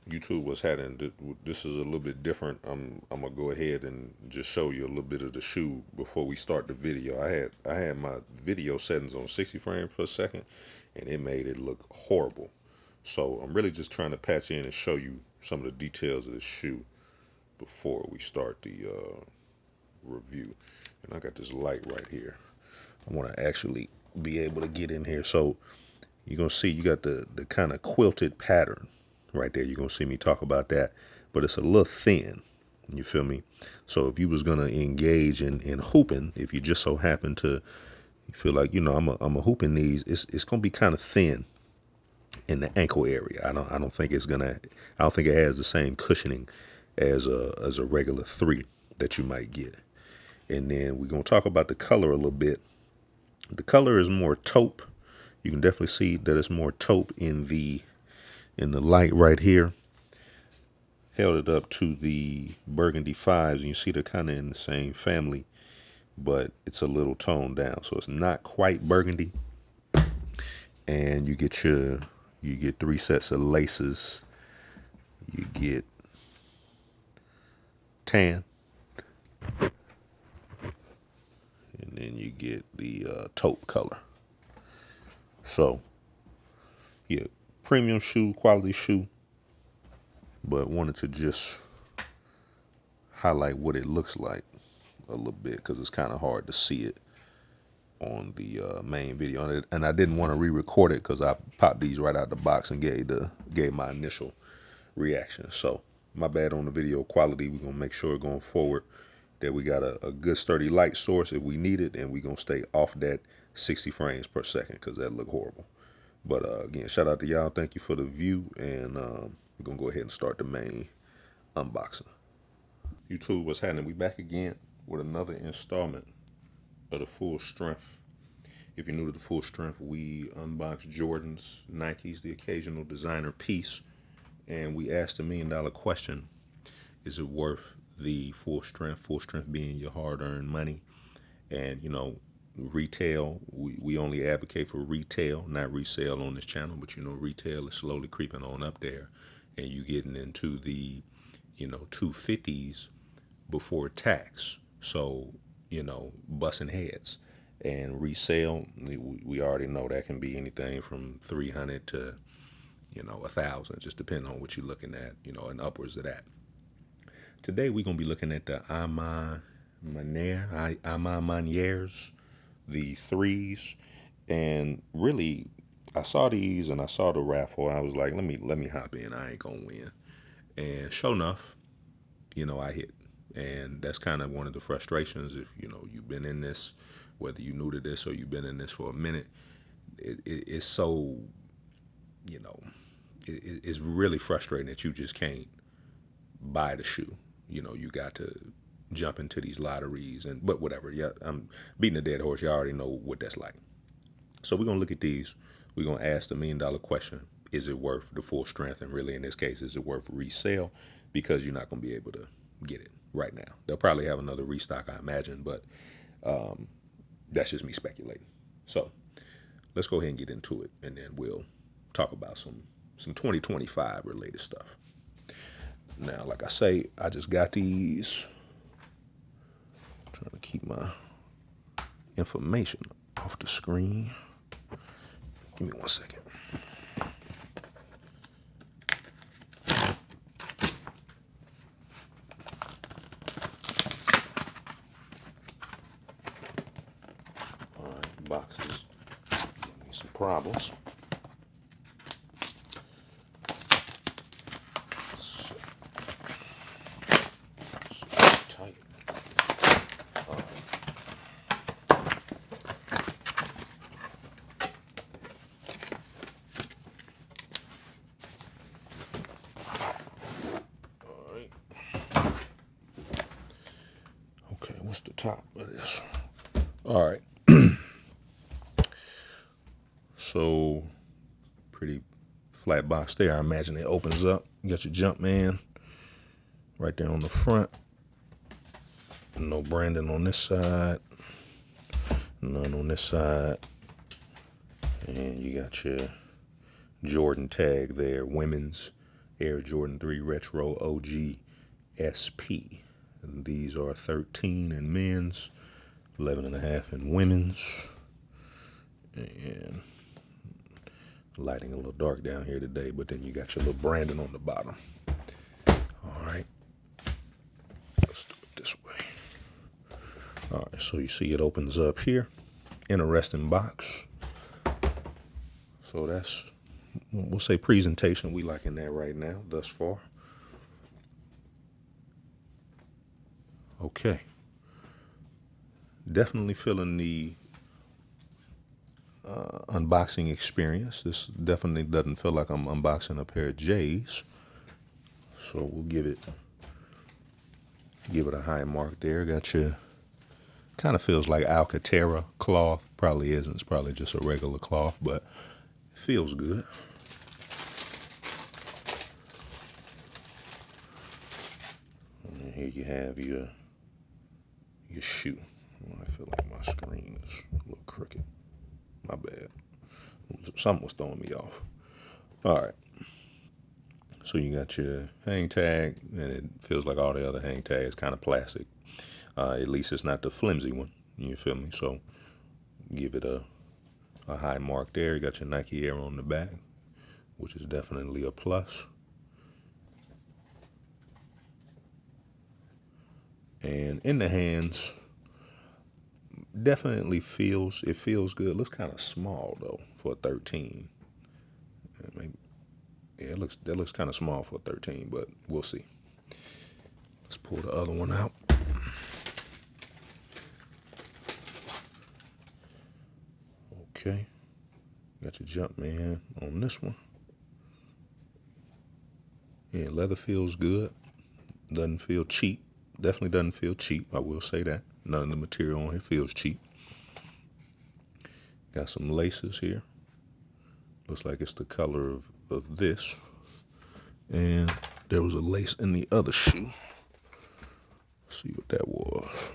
YouTube was having. This is a little bit different. I'm gonna go ahead and just show you a little bit of the shoe before we start the video. I had my video settings on 60 frames per second, and it made it look horrible. So I'm really just trying to patch in and show you some of the details of the shoe before we start the review. And I got this light right here. I want to actually be able to get in here. So you're going to see you got the kind of quilted pattern right there. You're going to see me talk about that, but it's a little thin. You feel me? So if you was going to engage in hooping, if you just so happen to feel like, I'm a hooping these, it's going to be kind of thin in the ankle area. I don't think I don't think it has the same cushioning as a regular 3 that you might get. And then we're going to talk about the color a little bit. The color is more taupe. You can definitely see that it's more taupe in the light right here. Held it up to the burgundy 5s, and you see they're kind of in the same family, but it's a little toned down. So it's not quite burgundy. And you get 3 sets of laces. You get tan, and then you get the taupe color. So, yeah, premium shoe, quality shoe, but wanted to just highlight what it looks like a little bit because it's kind of hard to see it on the main video. And I didn't want to re-record it because I popped these right out the box and gave my initial reaction. So, my bad on the video quality. We're going to make sure going forward that we got a good sturdy light source if we need it, and we're going to stay off that 60 frames per second because that look horrible. But again, shout out to y'all. Thank you for the view, and we're going to go ahead and start the main unboxing. YouTube, what's happening? We back again with another installment of the Full Strength. If you're new to the Full Strength, we unbox Jordans, Nikes, the occasional designer piece, and we asked the $1 million question: is it worth the full strength? Full strength being your hard-earned money. And retail, we only advocate for retail, not resale on this channel, but retail is slowly creeping on up there, and you getting into the 250s before tax. So busting heads. And resale, we already know that can be anything from 300 to 1,000, just depending on what you're looking at, and upwards of that. Today we're gonna be looking at the A Ma Maniere, A Ma Manieres, the 3s, and really, I saw these and I saw the raffle. I was like, let me hop in. I ain't gonna win, and sure enough, I hit, and that's kind of one of the frustrations. If you've been in this, whether you're new to this or you've been in this for a minute, it's so it's really frustrating that you just can't buy the shoe. You got to jump into these lotteries, but whatever. Yeah, I'm beating a dead horse. You already know what that's like. So we're gonna look at these. We're gonna ask the $1 million question: is it worth the full strength? And really, in this case, is it worth resale? Because you're not gonna be able to get it right now. They'll probably have another restock, I imagine, but that's just me speculating. So let's go ahead and get into it, and then we'll talk about some 2025 related stuff. Now, like I say, I just got these. I'm trying to keep my information off the screen. Give me 1 second. All right, boxes. Give me some problems. What's the top of this? All right. So, pretty flat box there. I imagine it opens up. You got your Jumpman right there on the front. No branding on this side. None on this side. And you got your Jordan tag there, women's Air Jordan 3 Retro OG SP. And these are 13 in men's, 11.5 in women's. And lighting a little dark down here today, but then you got your little branding on the bottom. All right. Let's do it this way. All right, so you see it opens up here. Interesting box. So that's, we'll say presentation. We liking that right now, thus far. Okay. Definitely feeling the unboxing experience. This definitely doesn't feel like I'm unboxing a pair of J's. So we'll give it a high mark there. Got your, kind of feels like Alcantara cloth. Probably isn't. It's probably just a regular cloth, but it feels good. And here you have your shoe. I feel like my screen is a little crooked. My bad. Something was throwing me off. All right. So you got your hang tag, and it feels like all the other hang tags, kind of plastic. At least it's not the flimsy one. You feel me? So give it a high mark there. You got your Nike Air on the back, which is definitely a plus. And in the hands, definitely feels good. Looks kind of small though for a 13. Yeah, that looks kind of small for a 13, but we'll see. Let's pull the other one out. Okay, got your Jumpman on this one. Yeah, leather feels good. Doesn't feel cheap. Definitely doesn't feel cheap. I will say that. None of the material on here feels cheap. Got some laces here. Looks like it's the color of this. And there was a lace in the other shoe. Let's see what that was.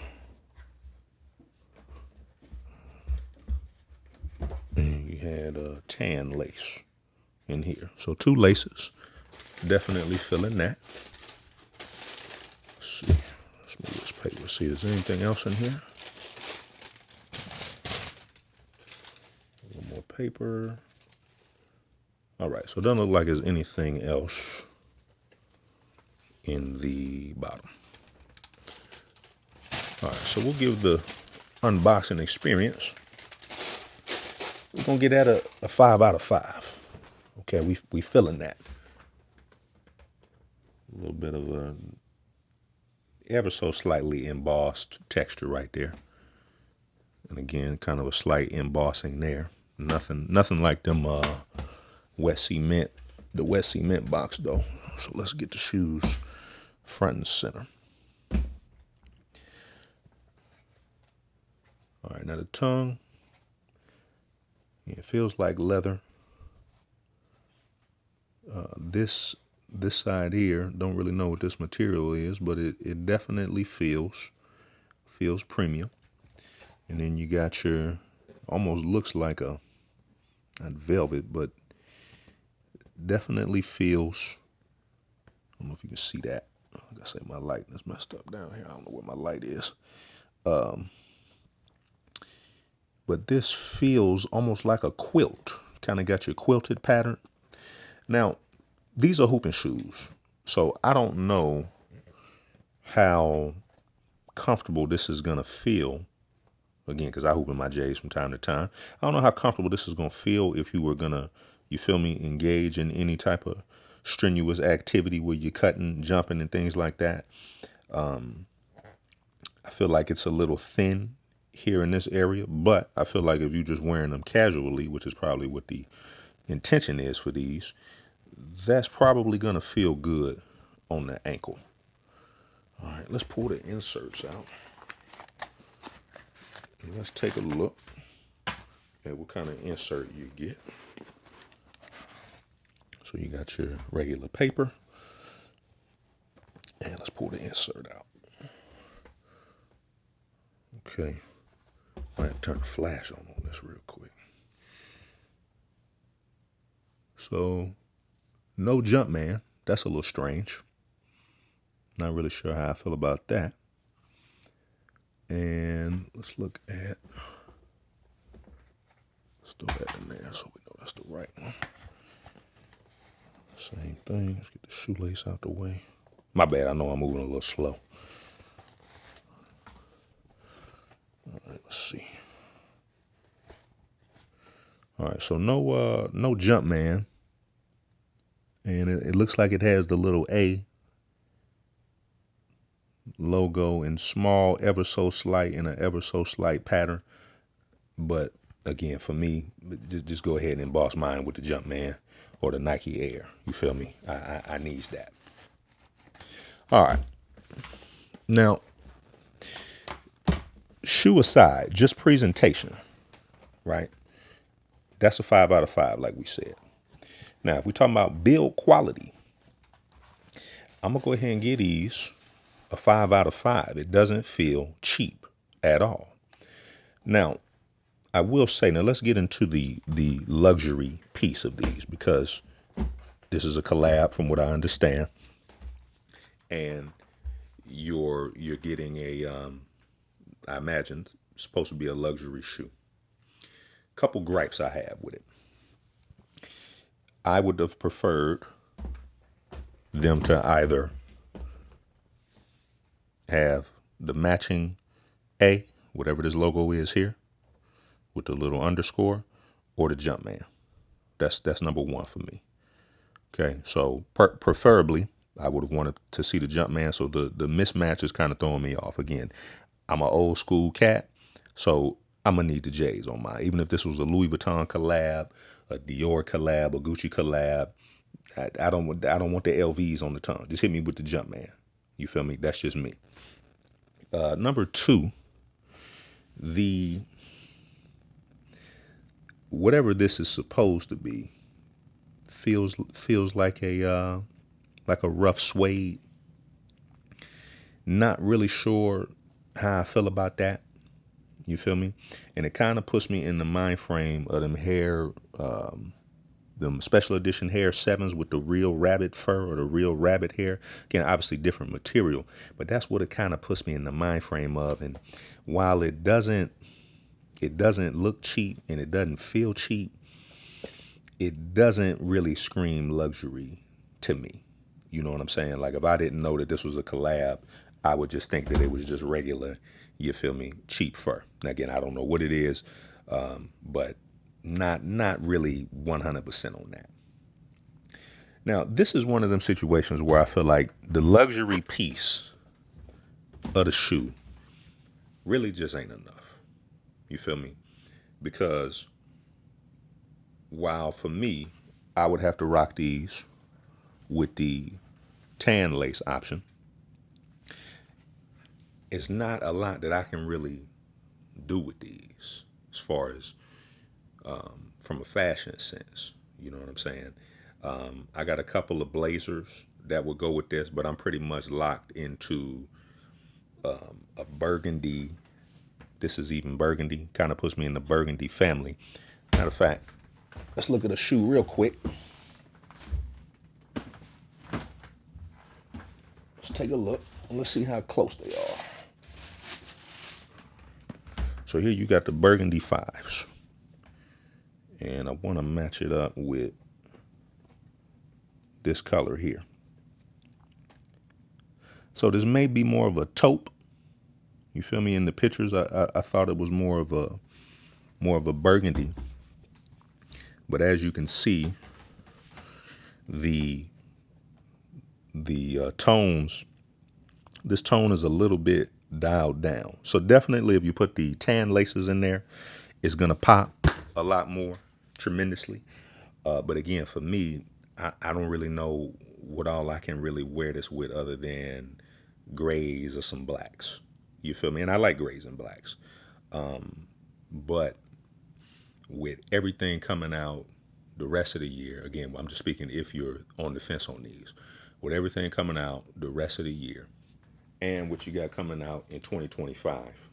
And you had a tan lace in here. So 2 laces. Definitely feeling that. Let's see. Let's move this paper. See, is there anything else in here? A little more paper. All right, so it doesn't look like there's anything else in the bottom. All right, so we'll give the unboxing experience, we're gonna get that a 5 out of 5. Okay, we feeling that. A little bit of a ever so slightly embossed texture right there. And again, kind of a slight embossing there. Nothing like them wet cement box though. So let's get the shoes front and center. All right, now the tongue. Yeah, it feels like leather. This side here, don't really know what this material is, but it definitely feels premium. And then you got your, almost looks like a, not velvet, but definitely feels, I don't know if you can see that. Like I say, my lighting is messed up down here. I don't know where my light is. But this feels almost like a quilt. Kind of got your quilted pattern. Now, these are hooping shoes. So I don't know how comfortable this is going to feel. Again, because I hoop in my J's from time to time. I don't know how comfortable this is going to feel if you were going to, you feel me, engage in any type of strenuous activity where you're cutting, jumping, and things like that. I feel like it's a little thin here in this area, but I feel like if you're just wearing them casually, which is probably what the intention is for these, that's probably going to feel good on the ankle. All right, let's pull the inserts out. And let's take a look at what kind of insert you get. So you got your regular paper. And let's pull the insert out. Okay. I have to turn the flash on this real quick. So, no Jumpman. That's a little strange. Not really sure how I feel about that. And let's look at, let's throw that in there so we know that's the right one. Same thing. Let's get the shoelace out the way. My bad. I know I'm moving a little slow. All right, let's see. All right, so no jump man, and it looks like it has the little A logo in small, ever so slight, in an ever so slight pattern. But again, for me, just go ahead and emboss mine with the Jumpman or the Nike Air. You feel me? I needs that. All right. Now, shoe aside, just presentation, right? That's a 5 out of 5, like we said. Now, if we're talking about build quality, I'm going to go ahead and give these a 5 out of 5. It doesn't feel cheap at all. Now, I will say, now let's get into the luxury piece of these, because this is a collab from what I understand. And you're getting a, I imagine, supposed to be a luxury shoe. Couple gripes I have with it. I would have preferred them to either have the matching A, whatever this logo is here, with the little underscore, or the Jumpman. That's number one for me. Okay, so preferably, I would have wanted to see the Jumpman. So the mismatch is kind of throwing me off. Again, I'm an old school cat, so I'm gonna need the J's on mine. Even if this was a Louis Vuitton collab, a Dior collab, a Gucci collab, I don't want the LVs on the tongue. Just hit me with the Jumpman. You feel me? That's just me. Number two, the whatever this is supposed to be feels like a rough suede. Not really sure how I feel about that. You feel me? And it kind of puts me in the mind frame of them them special edition hair 7s with the real rabbit fur or the real rabbit hair. Again, obviously different material, but that's what it kind of puts me in the mind frame of. And while it doesn't look cheap and it doesn't feel cheap, it doesn't really scream luxury to me. You know what I'm saying? Like, if I didn't know that this was a collab, I would just think that it was just regular, you feel me, cheap fur. Now, again, I don't know what it is, but not really 100% on that. Now, this is one of them situations where I feel like the luxury piece of the shoe really just ain't enough. You feel me? Because while for me, I would have to rock these with the tan lace option, it's not a lot that I can really do with these as far as from a fashion sense. You know what I'm saying? I got a couple of blazers that would go with this, but I'm pretty much locked into a burgundy. This is even burgundy, kind of puts me in the burgundy family. Matter of fact, let's look at a shoe real quick. Let's take a look and let's see how close they are. So here you got the burgundy 5s. And I want to match it up with this color here. So this may be more of a taupe. You feel me? In the pictures, I thought it was more of a burgundy. But as you can see, the tones, this tone is a little bit dialed down. So definitely, if you put the tan laces in there, it's gonna pop a lot more tremendously. But again, for me, I don't really know what all I can really wear this with other than grays or some blacks. You feel me? And I like grays and blacks. But with everything coming out the rest of the year, again, I'm just speaking if you're on the fence on these, with everything coming out the rest of the year and what you got coming out in 2025,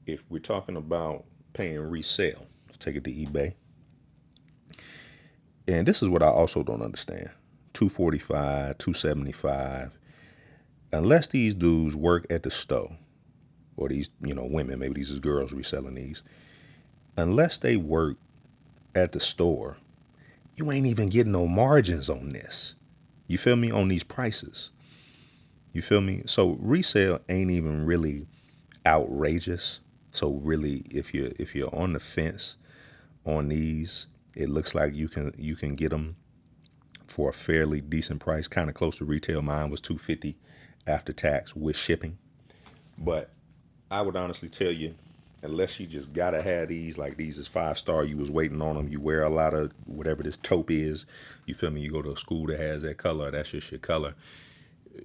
if we're talking about paying resale, let's take it to eBay. And this is what I also don't understand. $245, $275. Unless these dudes work at the store, or these, women, maybe these is girls reselling these. Unless they work at the store, you ain't even getting no margins on this. You feel me? On these prices. You feel me? So resale ain't even really outrageous. So really, if you're on the fence on these, it looks like you can get them for a fairly decent price, kind of close to retail. Mine was $250 after tax with shipping. But I would honestly tell you, unless you just gotta have these, like these is 5-star, you was waiting on them, you wear a lot of whatever this taupe is, you feel me? You go to a school that has that color, that's just your color.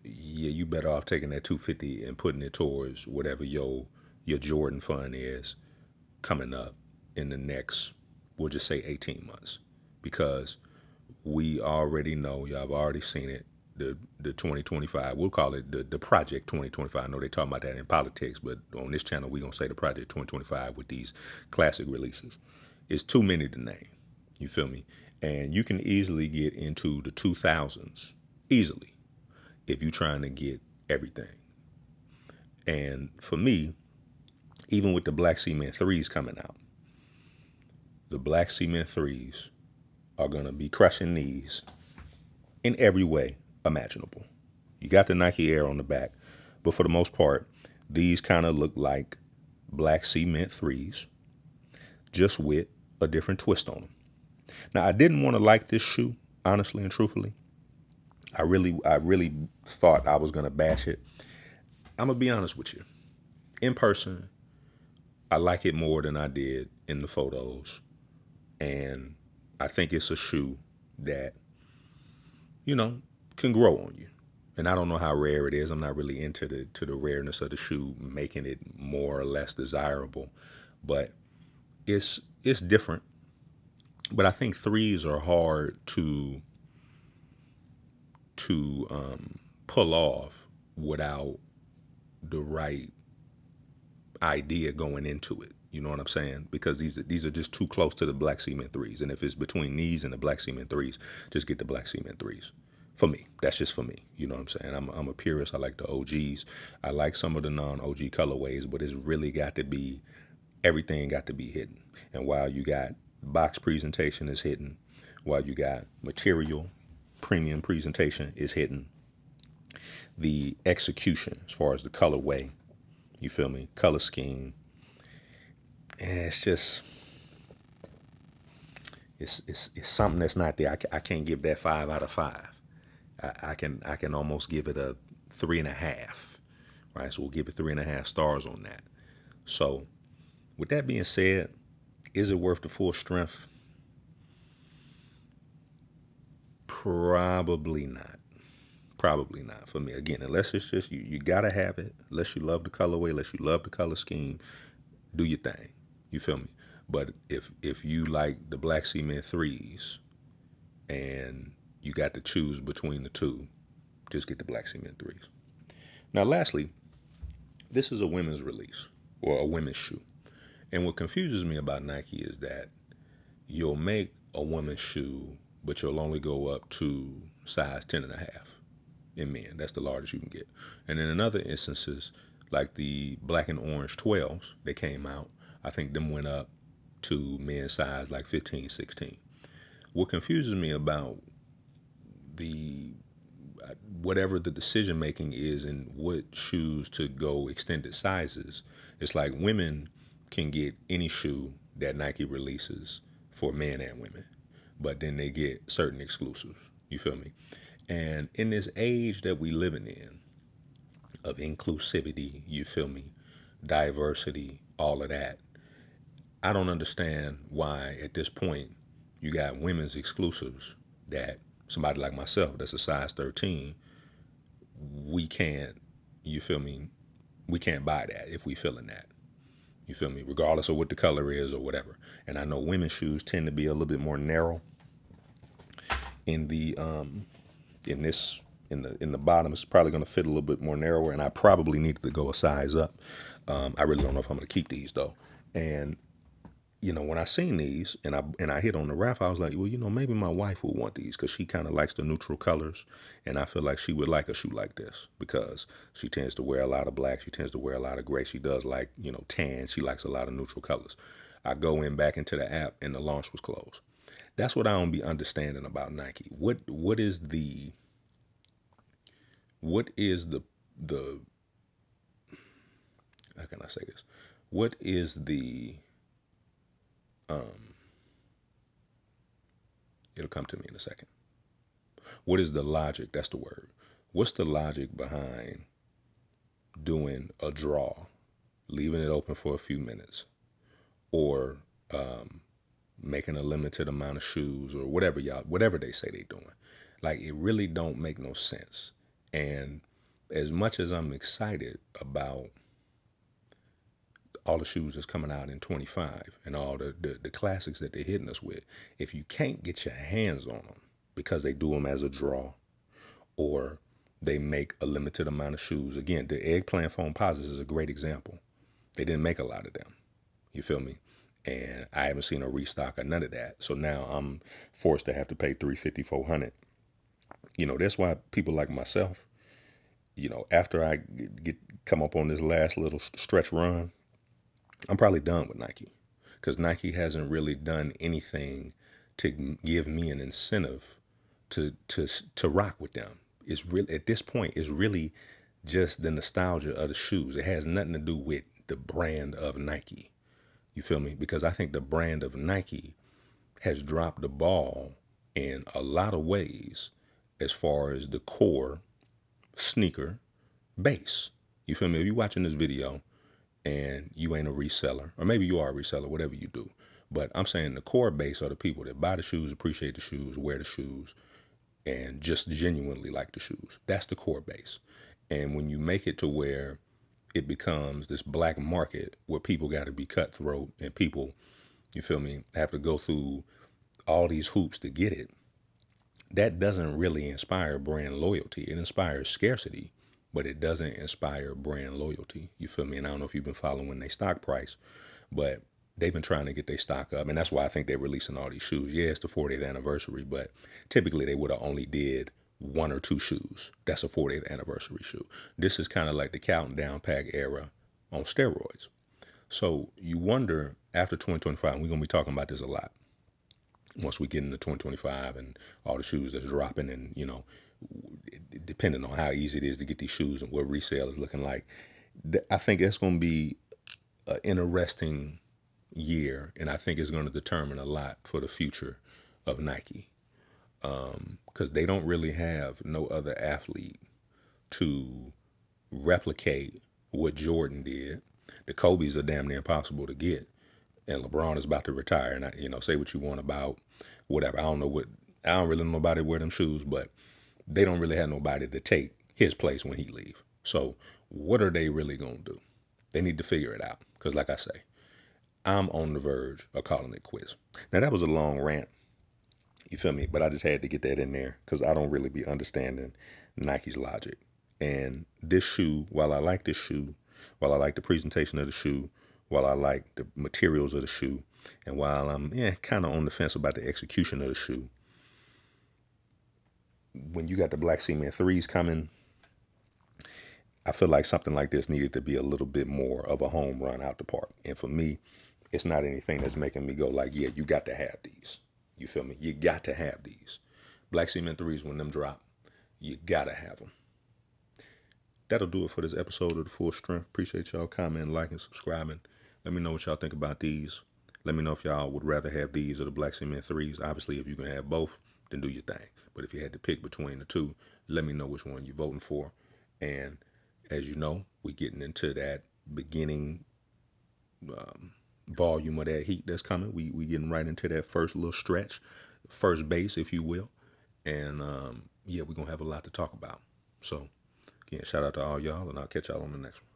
Yeah, you better off taking that 250 and putting it towards whatever your Jordan fund is coming up in the next, we'll just say 18 months, because we already know, y'all have already seen it, the 2025, we'll call it the project 2025. I know they talk about that in politics, but on this channel we're gonna say the project 2025 with these classic releases. It's too many to name. You feel me? And you can easily get into the 2000s easily if you're trying to get everything. And for me, even with the black cement threes coming out, the black cement threes are gonna be crushing these in every way imaginable. You got the Nike Air on the back, but for the most part, these kind of look like black cement threes, just with a different twist on them. Now, I didn't want to like this shoe, honestly and truthfully. I really thought I was gonna bash it. I'm gonna be honest with you. In person, I like it more than I did in the photos, and I think it's a shoe that can grow on you. And I don't know how rare it is. I'm not really into the rareness of the shoe, making it more or less desirable. But it's different. But I think threes are hard to pull off without the right idea going into it. You know what I'm saying? Because these are just too close to the black cement threes. And if it's between these and the black cement threes, just get the black cement threes. For me, that's just for me. You know what I'm saying? I'm a purist. I like the OGs. I like some of the non-OG colorways, but it's really got to be, everything got to be hidden. And while you got box presentation is hidden, while you got material premium presentation is hidden, the execution as far as the colorway, you feel me, color scheme, and it's just it's something that's not there. I can't give that 5 out of 5. I can almost give it a 3.5, right? So we'll give it 3.5 stars on that. So with that being said, is it worth the full strength? Probably not. Probably not for me. Again, unless it's just you gotta have it. Unless you love the colorway, unless you love the color scheme, do your thing. You feel me? But if you like the black cement threes and you got to choose between the two, just get the black cement threes. Now, lastly, this is a women's release or a women's shoe. And what confuses me about Nike is that you'll make a women's shoe, but you'll only go up to size 10.5 in men. That's the largest you can get. And in other instances, like the black and orange 12s that came out, I think them went up to men's size like 15, 16. What confuses me about the whatever the decision making is and what shoes to go extended sizes, it's like women can get any shoe that Nike releases for men and women, but then they get certain exclusives. You feel me? And in this age that we living in of inclusivity, you feel me, diversity, all of that, I don't understand why at this point you got women's exclusives that somebody like myself that's a size 13, we can't, you feel me, we can't buy that if we feeling that. You feel me? Regardless of what the color is or whatever. And I know women's shoes tend to be a little bit more narrow in the in the bottom. It's probably going to fit a little bit more narrower, and I probably need to go a size up. I really don't know if I'm going to keep these though. And when I seen these and I hit on the raffle, I was like, well, maybe my wife would want these because she kind of likes the neutral colors, and I feel like she would like a shoe like this because she tends to wear a lot of black, she tends to wear a lot of gray, she does like tan, she likes a lot of neutral colors. I go in back into the app and the launch was closed. That's what I don't be understanding about Nike. What is the how can I say this? What is the it'll come to me in a second. What is the logic? That's the word. What's the logic behind doing a draw, leaving it open for a few minutes, or making a limited amount of shoes, or whatever they say they're doing? Like, it really don't make no sense. And as much as I'm excited about all the shoes that's coming out in 25 and all the classics that they're hitting us with, if you can't get your hands on them because they do them as a draw, or they make a limited amount of shoes. Again, the eggplant foam posits is a great example. They didn't make a lot of them. You feel me? And I haven't seen a restock or none of that. So now I'm forced to have to pay $350, $400. That's why people like myself, after I come up on this last little stretch run, I'm probably done with Nike because Nike hasn't really done anything to give me an incentive to rock with them. It's really, at this point, it's really just the nostalgia of the shoes. It has nothing to do with the brand of Nike. You feel me? Because I think the brand of Nike has dropped the ball in a lot of ways as far as the core sneaker base. You feel me? If you're watching this video and you ain't a reseller, or maybe you are a reseller, whatever you do, but I'm saying the core base are the people that buy the shoes, appreciate the shoes, wear the shoes, and just genuinely like the shoes. That's the core base. And when you make it to where it becomes this black market where people got to be cutthroat and people, you feel me, have to go through all these hoops to get it, that doesn't really inspire brand loyalty. It inspires scarcity, but it doesn't inspire brand loyalty. You feel me? And I don't know if you've been following their stock price, but they've been trying to get their stock up. And that's why I think they're releasing all these shoes. Yeah, it's the 40th anniversary, but typically they would have only did one or two shoes. That's a 40th anniversary shoe. This is kind of like the countdown pack era on steroids. So you wonder, after 2025, and we're going to be talking about this a lot, once we get into 2025 and all the shoes that's dropping, and depending on how easy it is to get these shoes and what resale is looking like, I think that's going to be an interesting year, and I think it's going to determine a lot for the future of Nike, because they don't really have no other athlete to replicate what Jordan did. The Kobe's are damn near impossible to get, and LeBron is about to retire. And say what you want about whatever. I don't really know nobody wear them shoes, but they don't really have nobody to take his place when he leave. So what are they really gonna do? They need to figure it out. Because like I say, I'm on the verge of calling it quits. Now that was a long rant. You feel me? But I just had to get that in there because I don't really be understanding Nike's logic. And this shoe, while I like this shoe, while I like the presentation of the shoe, while I like the materials of the shoe, and while I'm kind of on the fence about the execution of the shoe, when you got the Black Cement 3s coming, I feel like something like this needed to be a little bit more of a home run out the park. And for me, it's not anything that's making me go like, yeah, you got to have these. You feel me? You got to have these. Black Cement 3s, when them drop, you got to have them. That'll do it for this episode of The Full Strength. Appreciate y'all commenting, liking, subscribing. Let me know what y'all think about these. Let me know if y'all would rather have these or the Black Cement 3s. Obviously, if you can have both, then do your thing. But if you had to pick between the two, let me know which one you're voting for. And as you know, we're getting into that beginning volume of that heat that's coming. We getting right into that first little stretch, first base, if you will. And we're going to have a lot to talk about. So, again, shout out to all y'all, and I'll catch y'all on the next one.